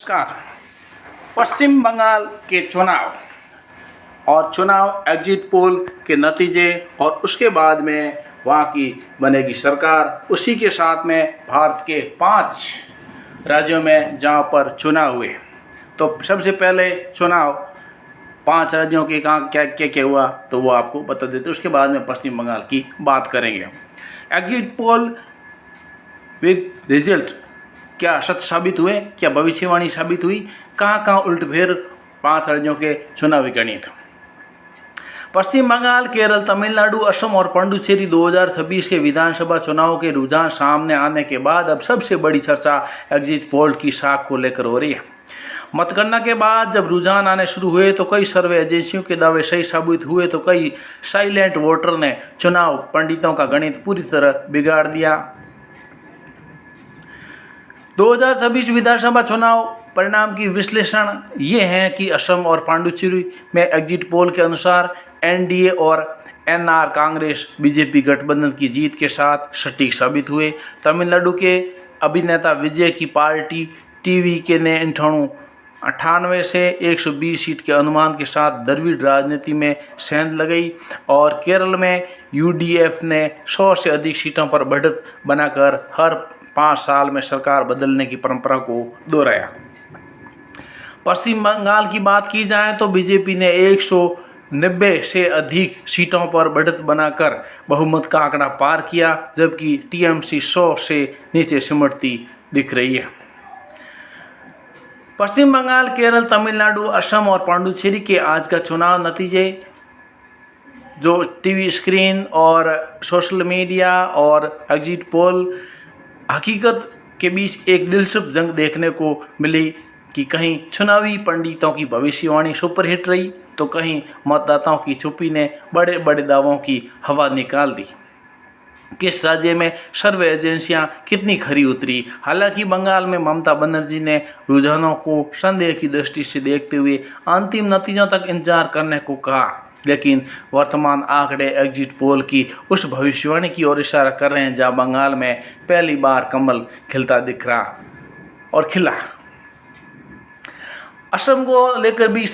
नमस्कार। पश्चिम बंगाल के चुनाव और चुनाव एग्जिट पोल के नतीजे और उसके बाद में वहाँ की बनेगी सरकार, उसी के साथ में भारत के 5 राज्यों में जहाँ पर चुनाव हुए। तो सबसे पहले चुनाव 5 राज्यों के कहाँ क्या क्या क्या हुआ तो वो आपको बता देते, उसके बाद में पश्चिम बंगाल की बात करेंगे। एग्जिट पोल विद रिजल्ट क्या सच साबित हुए, क्या भविष्यवाणी साबित हुई, कहाँ कहाँ उलटफेर 5 राज्यों के चुनावी गणित। पश्चिम बंगाल, केरल, तमिलनाडु, असम और पुडुचेरी 2026 के विधानसभा चुनाव के रुझान सामने आने के बाद अब सबसे बड़ी चर्चा एग्जिट पोल की साख को लेकर हो रही है। मतगणना के बाद जब रुझान आने शुरू हुए तो कई सर्वे एजेंसियों के दावे सही साबित हुए तो कई साइलेंट वोटर ने चुनाव पंडितों का गणित पूरी तरह बिगाड़ दिया। 2026 विधानसभा चुनाव परिणाम की विश्लेषण ये है कि असम और पुडुचेरी में एग्जिट पोल के अनुसार एनडीए और एनआर कांग्रेस बीजेपी गठबंधन की जीत के साथ सटीक साबित हुए। तमिलनाडु के अभिनेता विजय की पार्टी टीवीके ने 98 से 120 सीट के अनुमान के साथ द्रविड़ राजनीति में सेंध लगाई और केरल में यूडीएफ ने 100 से अधिक सीटों पर बढ़त बनाकर हर 5 साल में सरकार बदलने की परंपरा को दोहराया। पश्चिम बंगाल की बात की जाए तो बीजेपी ने 190 से अधिक सीटों पर बढ़त बनाकर बहुमत का आंकड़ा पार किया, जबकि टीएमसी 100 से नीचे सिमटती दिख रही है। पश्चिम बंगाल, केरल, तमिलनाडु, असम और पुडुचेरी के आज का चुनाव नतीजे जो टीवी स्क्रीन और सोशल मीडिया और एग्जिट पोल हकीकत के बीच एक दिलचस्प जंग देखने को मिली कि कहीं चुनावी पंडितों की भविष्यवाणी सुपरहिट रही तो कहीं मतदाताओं की चुप्पी ने बड़े बड़े दावों की हवा निकाल दी। किस राज्य में सर्वे एजेंसियां कितनी खरी उतरी। हालांकि बंगाल में ममता बनर्जी ने रुझानों को संदेह की दृष्टि से देखते हुए अंतिम नतीजों तक इंतजार करने को कहा, लेकिन वर्तमान आंकड़े एग्जिट पोल की उस भविष्यवाणी की ओर इशारा कर रहे हैं जहां बंगाल में पहली बार कमल खिलता दिख रहा और खिला। असम को लेकर भी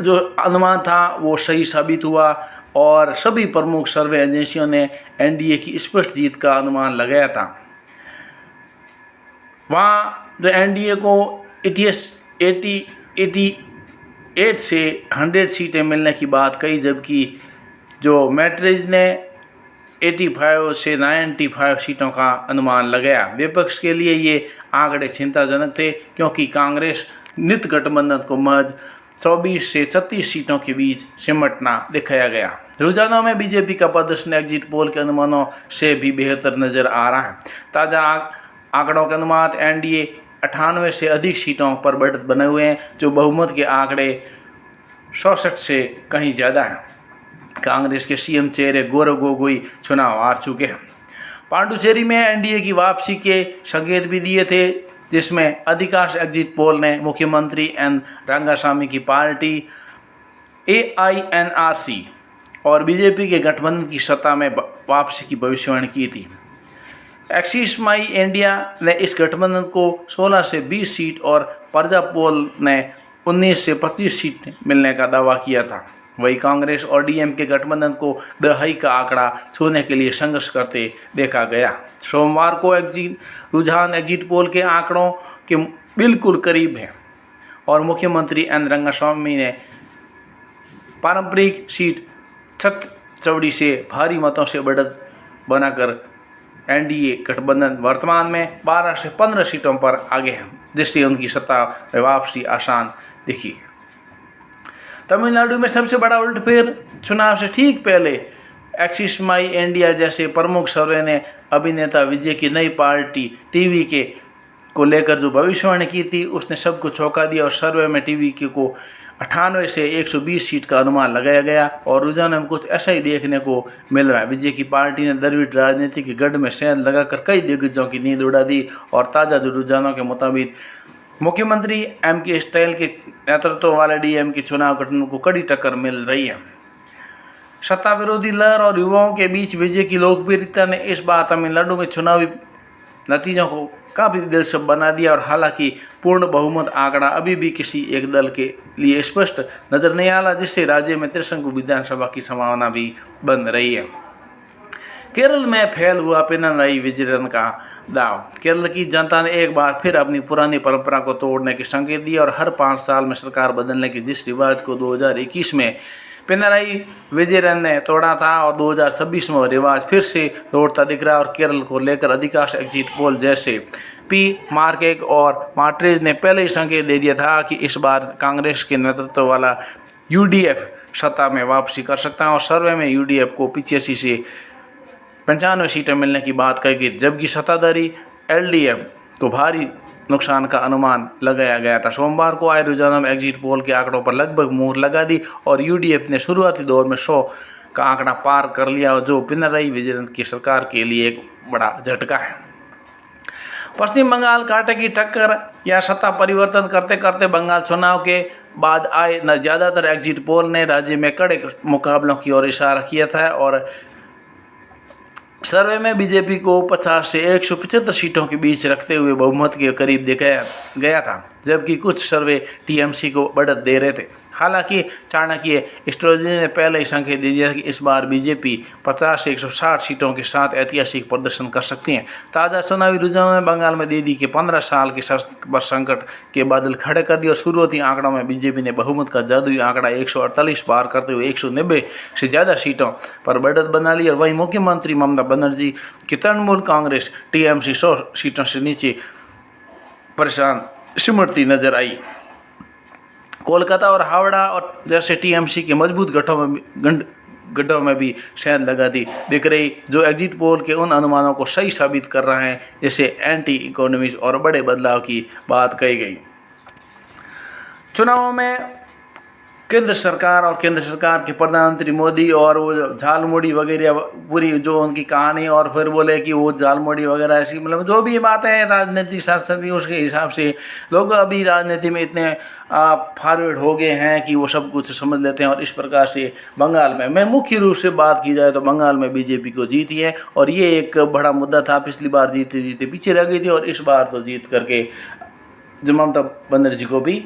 जो अनुमान था वो सही साबित हुआ और सभी प्रमुख सर्वे एजेंसियों ने एनडीए की स्पष्ट जीत का अनुमान लगाया था। वहाँ जो एनडीए को 88 से 100 सीटें मिलने की बात कही, जबकि जो मैट्रिज ने 85 से 95 सीटों का अनुमान लगाया। विपक्ष के लिए ये आंकड़े चिंताजनक थे क्योंकि कांग्रेस नित गठबंधन को महज 24 से 36 सीटों के बीच सिमटना दिखाया गया। रुझानों में बीजेपी का प्रदर्शन एग्जिट पोल के अनुमानों से भी बेहतर नजर आ रहा है। ताज़ा आंकड़ों के अनुमान एनडीए 98 से अधिक सीटों पर बढ़त बने हुए हैं, जो बहुमत के आंकड़े 66 से कहीं ज़्यादा हैं। कांग्रेस के सीएम चेहरे गौरव गोगोई चुनाव हार चुके हैं। पुडुचेरी में एनडीए की वापसी के संकेत भी दिए थे, जिसमें अधिकांश एग्जिट पोल ने मुख्यमंत्री एन रंगास्वामी की पार्टी AINRC और बीजेपी के गठबंधन की सत्ता में वापसी की भविष्यवाणी की थी। एक्सिस माई इंडिया ने इस गठबंधन को 16 से 20 सीट और प्रजा पोल ने 19 से 25 सीट मिलने का दावा किया था। वही कांग्रेस और डीएम के गठबंधन को दहाई का आंकड़ा छूने के लिए संघर्ष करते देखा गया। सोमवार को रुझान एग्जिट पोल के आंकड़ों के बिल्कुल करीब है और मुख्यमंत्री एन रंगास्वामी ने पारंपरिक सीट छत चौड़ी से भारी मतों से बढ़त बनाकर एनडीए गठबंधन वर्तमान में 12 से 15 सीटों पर आगे हैं, जिससे उनकी सत्ता में वापसी आसान दिखी। तमिलनाडु में सबसे बड़ा उलटफेर चुनाव से ठीक पहले एक्सिस माई इंडिया जैसे प्रमुख सर्वे ने अभिनेता विजय की नई पार्टी टीवीके को लेकर जो भविष्यवाणी की थी उसने सबको चौंका दिया और सर्वे में टीवीके को 98 से 120 सीट का अनुमान लगाया गया और रुझान में कुछ ऐसा ही देखने को मिल रहा है। विजय की पार्टी ने द्रविड़ राजनीति के गढ़ में सेंध लगाकर कई दिग्गजों की नींद उड़ा दी और ताज़ा जो रुझानों के मुताबिक मुख्यमंत्री के स्टाइल के नेतृत्व वाले डीएम के चुनाव गठबंधन को कड़ी टक्कर मिल रही है। सत्ता विरोधी लहर और युवाओं के बीच विजय की लोकप्रियता ने इस बार तमिलनाडु में चुनावी नतीजों को काफ़ी दिलचस्प बना दिया। और हालांकि पूर्ण बहुमत आंकड़ा अभी भी किसी एक दल के लिए स्पष्ट नजर नहीं आ रहा, जिससे राज्य में त्रिशंकु विधानसभा की संभावना भी बन रही है। केरल में फेल हुआ पिनराई विजयन का दाव। केरल की जनता ने एक बार फिर अपनी पुरानी परंपरा को तोड़ने के संकेत दिए और हर 5 साल में सरकार बदलने के जिस रिवाज को 2021 में पिनराई विजयन ने तोड़ा था और 2026 में रिवाज फिर से लौटता दिख रहा है। और केरल को लेकर अधिकांश एग्जिट पोल जैसे पी मार्केक और मार्ट्रेज ने पहले ही संकेत दे दिया था कि इस बार कांग्रेस के नेतृत्व वाला यूडीएफ सत्ता में वापसी कर सकता है। और सर्वे में यूडीएफ को 85 से 95 सीटें मिलने की बात कही गई, जबकि सत्ताधारी एलडीएफ को भारी नुकसान का अनुमान लगाया गया था। सोमवार को आए रुझानों में एग्जिट पोल के आंकड़ों पर लगभग मुहर लगा दी और यूडीएफ ने शुरुआती दौर में 100 का आंकड़ा पार कर लिया, जो पिनराई विजयन की सरकार के लिए एक बड़ा झटका है। पश्चिम बंगाल कांटे की टक्कर या सत्ता परिवर्तन करते करते बंगाल चुनाव के बाद आए न ज़्यादातर एग्जिट पोल ने राज्य में कड़े मुकाबलों की ओर इशारा किया था और सर्वे में बीजेपी को 50 से 175 सीटों के बीच रखते हुए बहुमत के करीब दिखाया गया था, जबकि कुछ सर्वे टीएमसी को बढ़त दे रहे थे। हालांकि चाणक्य एस्ट्रोलॉजी ने पहले ही संकेत दे दिया कि इस बार बीजेपी 50 से 160 सीटों के साथ ऐतिहासिक प्रदर्शन कर सकती है। ताज़ा चुनावी रुझानों ने बंगाल में दे दी कि 15 साल के संकट के बादल खड़े कर दिए और शुरुआती आंकड़ों में बीजेपी ने बहुमत का जादुई आंकड़ा 148 पार करते हुए 190 से ज़्यादा सीटों पर बढ़त बना ली। और वहीं मुख्यमंत्री ममता बनर्जी की तृणमूल कांग्रेस टीएमसी 100 सीटों से नीचे परेशान सिमटती नजर आई। कोलकाता और हावड़ा और जैसे टीएमसी के मजबूत गढ़ों में भी शहद लगा दी दिख रही, जो एग्जिट पोल के उन अनुमानों को सही साबित कर रहे हैं जैसे एंटी इकोनॉमीज और बड़े बदलाव की बात कही गई। चुनावों में केंद्र सरकार के प्रधानमंत्री मोदी और वो झालमुड़ी वगैरह पूरी जो उनकी कहानी, और फिर बोले कि वो झालमुड़ी वगैरह ऐसी मतलब जो भी बातें हैं राजनीतिक शास्त्र की, उसके हिसाब से लोग अभी राजनीति में इतने फॉरवर्ड हो गए हैं कि वो सब कुछ समझ लेते हैं। और इस प्रकार से बंगाल में मुख्य रूप से बात की जाए तो बंगाल में बीजेपी को जीती है और ये एक बड़ा मुद्दा था। पिछली बार जीते जीते पीछे रह गई थी और इस बार तो जीत करके ममता बनर्जी को भी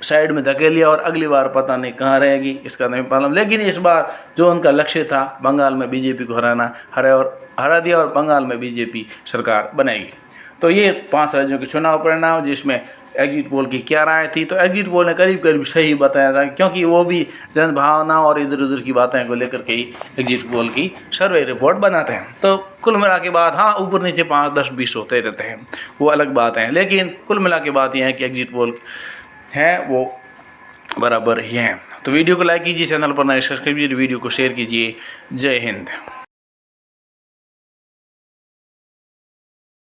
साइड में धकेल लिया और अगली बार पता नहीं कहाँ रहेगी, इसका नहीं मालूम। लेकिन इस बार जो उनका लक्ष्य था बंगाल में बीजेपी को हरा दिया और बंगाल में बीजेपी सरकार बनाएगी। तो ये 5 राज्यों के चुनाव परिणाम जिसमें एग्जिट पोल की क्या राय थी, तो एग्जिट पोल ने करीब करीब सही बताया था, क्योंकि वो भी जनभावना और इधर उधर की बातें को लेकर के ही एग्जिट पोल की सर्वे रिपोर्ट बनाते हैं। तो कुल मिला के बाद हाँ ऊपर नीचे 5, 10, 20 होते रहते हैं, वो अलग बात है, लेकिन कुल मिला के बात यह है कि एग्जिट पोल हैं वो बराबर ही हैं। तो वीडियो को लाइक कीजिए, चैनल पर नए सब्सक्राइब कीजिए, वीडियो को शेयर कीजिए। जय हिंद।